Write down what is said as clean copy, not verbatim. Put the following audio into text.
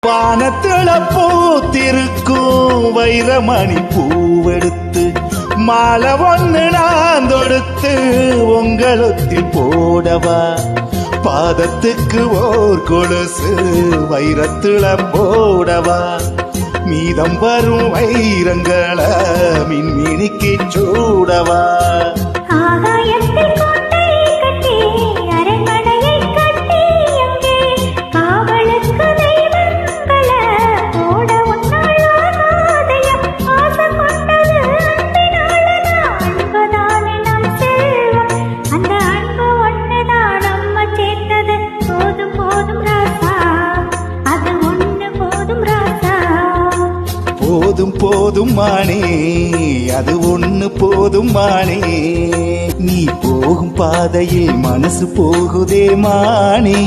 வானத்தில பூத்திருக்கும் வைரமணி பூவெடுத்து மாலை ஒண்ணு நான் தொடுத்து உங்களுத்தில் போடவா பாதத்துக்கு ஓர் கொலுசு வைரத்தில போடவா மீதம் வரும் வைரங்களை மின்மினிக்கு சூடவா போதும் போதும் மானே அது ஒண்ணு போதும் மானே நீ போகும் பாதையில் மனசு போகுதே மானே